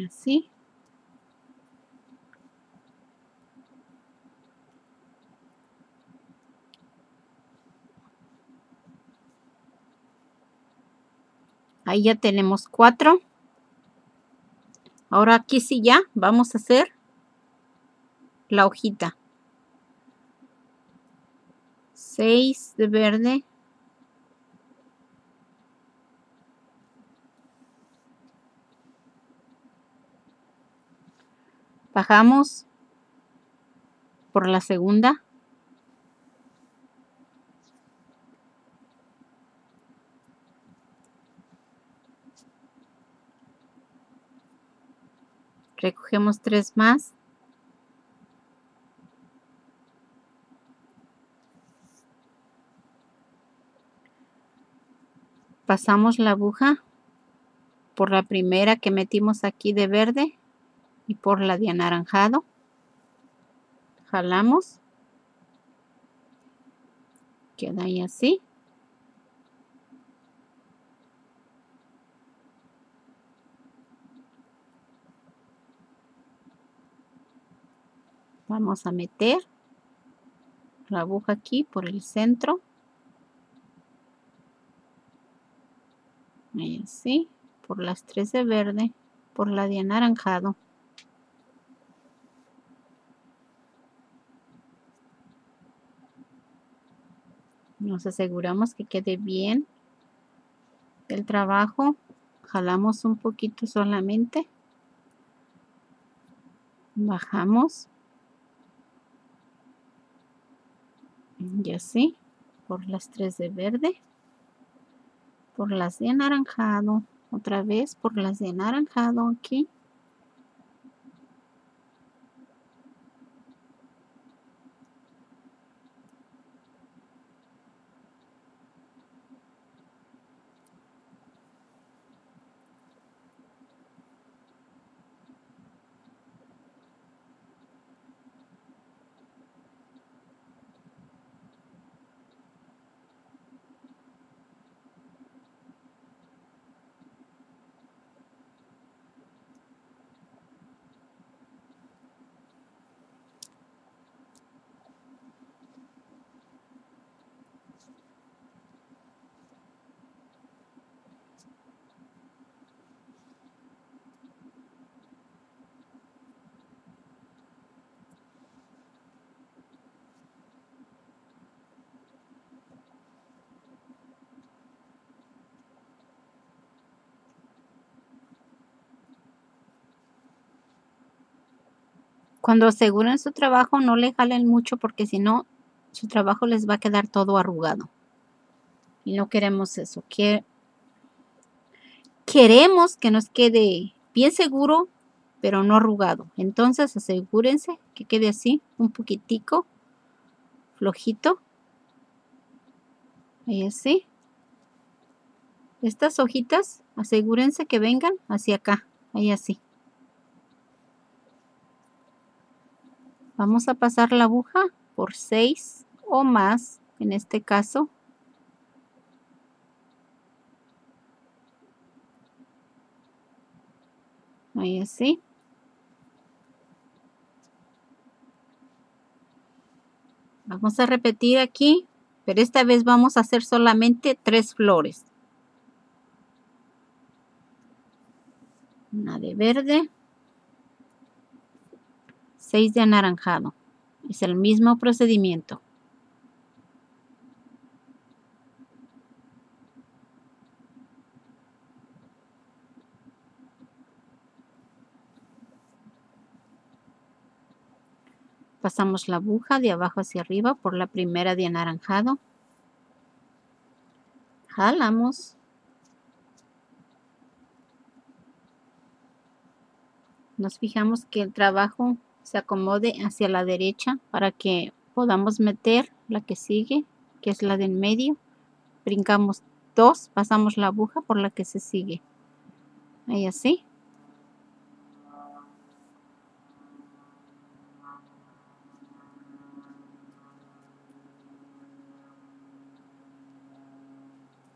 Así. Ahí ya tenemos 4. Ahora aquí sí ya vamos a hacer la hojita. 6 de verde. Bajamos por la segunda. Recogemos 3 más. Pasamos la aguja por la primera que metimos aquí de verde y por la de anaranjado. Jalamos. Queda ahí así. Vamos a meter la aguja aquí por el centro. Ahí así. Por las 3 de verde, por la de anaranjado. Nos aseguramos que quede bien el trabajo. Jalamos un poquito solamente. Bajamos. Y así. Por las 3 de verde. Por las de anaranjado. Otra vez por las de anaranjado aquí. Cuando aseguren su trabajo, no le jalen mucho porque si no, su trabajo les va a quedar todo arrugado. Y no queremos eso. Queremos que nos quede bien seguro, pero no arrugado. Entonces asegúrense que quede así, un poquitico flojito. Ahí así. Estas hojitas, asegúrense que vengan hacia acá. Ahí así. Vamos a pasar la aguja por 6 o más, en este caso. Ahí así. Vamos a repetir aquí, pero esta vez vamos a hacer solamente 3 flores. Una de verde, 6 de anaranjado. Es el mismo procedimiento. Pasamos la aguja de abajo hacia arriba por la primera de anaranjado. Jalamos. Nos fijamos que el trabajo se acomode hacia la derecha para que podamos meter la que sigue, que es la de en medio. Brincamos 2, pasamos la aguja por la que se sigue. Ahí así.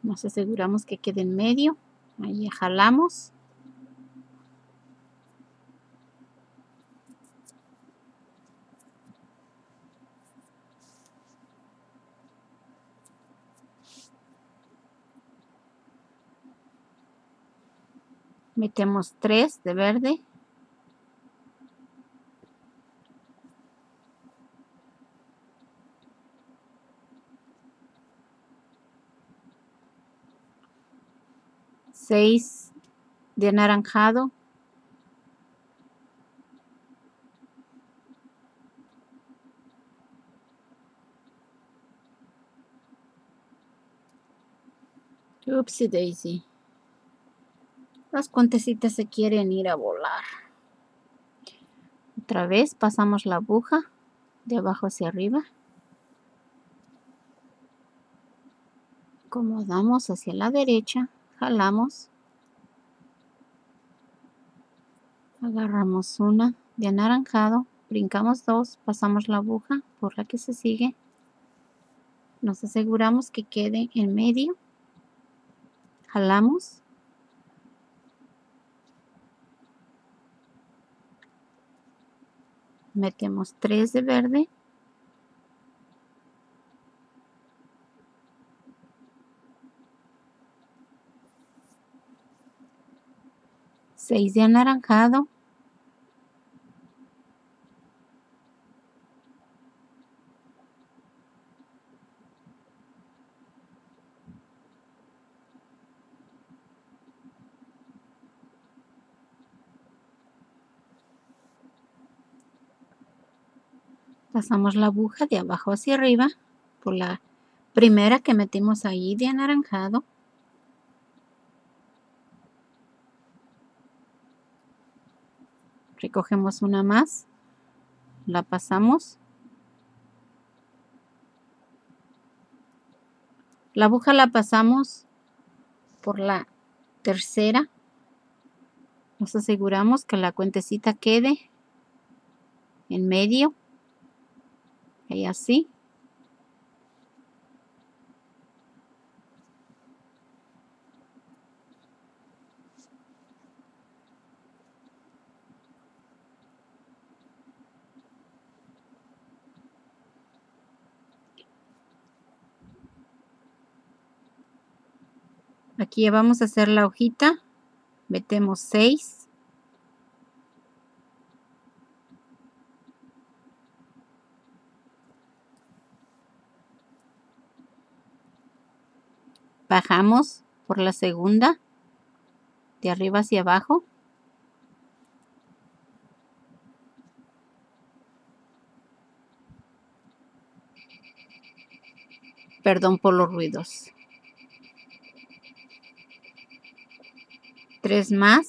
Nos aseguramos que quede en medio. Ahí jalamos. Metemos 3 de verde. Seis de anaranjado. Upsi daisy. Las cuentecitas se quieren ir a volar. Otra vez pasamos la aguja de abajo hacia arriba. Acomodamos hacia la derecha. Jalamos. Agarramos una de anaranjado. Brincamos 2. Pasamos la aguja por la que se sigue. Nos aseguramos que quede en medio. Jalamos. Metemos 3 de verde. Seis de anaranjado. Pasamos la aguja de abajo hacia arriba por la primera que metimos ahí de anaranjado. Recogemos una más, la pasamos. La aguja la pasamos por la tercera. Nos aseguramos que la cuentecita quede en medio. Y así. Aquí ya vamos a hacer la hojita. Metemos 6. Bajamos por la segunda, de arriba hacia abajo. Perdón por los ruidos. 3 más.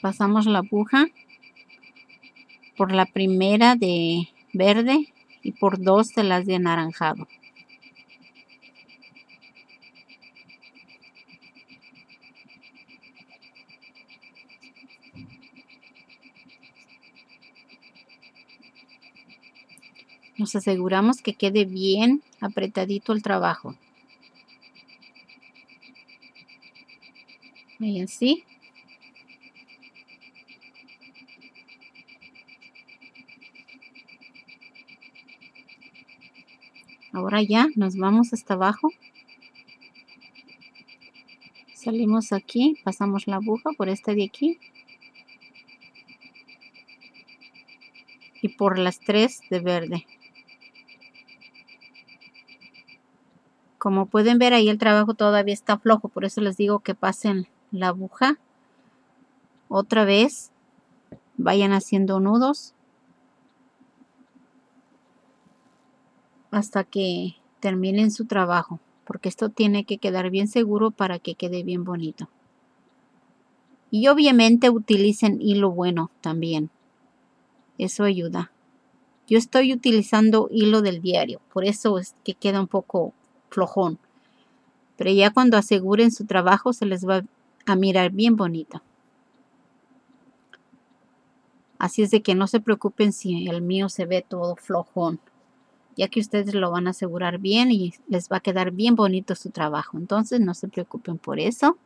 Pasamos la aguja por la primera de verde y por 2 de las de anaranjado. Nos aseguramos que quede bien apretadito el trabajo. Y así. Ahora ya nos vamos hasta abajo. Salimos aquí, pasamos la aguja por esta de aquí. Y por las 3 de verde. Como pueden ver, ahí el trabajo todavía está flojo, por eso les digo que pasen la aguja. Otra vez, vayan haciendo nudos hasta que terminen su trabajo, porque esto tiene que quedar bien seguro para que quede bien bonito. Y obviamente utilicen hilo bueno también, eso ayuda. Yo estoy utilizando hilo del diario, por eso es que queda un poco flojón. Pero ya cuando aseguren su trabajo se les va a mirar bien bonito. Así es de que no se preocupen si el mío se ve todo flojón, ya que ustedes lo van a asegurar bien y les va a quedar bien bonito su trabajo. Entonces no se preocupen por eso.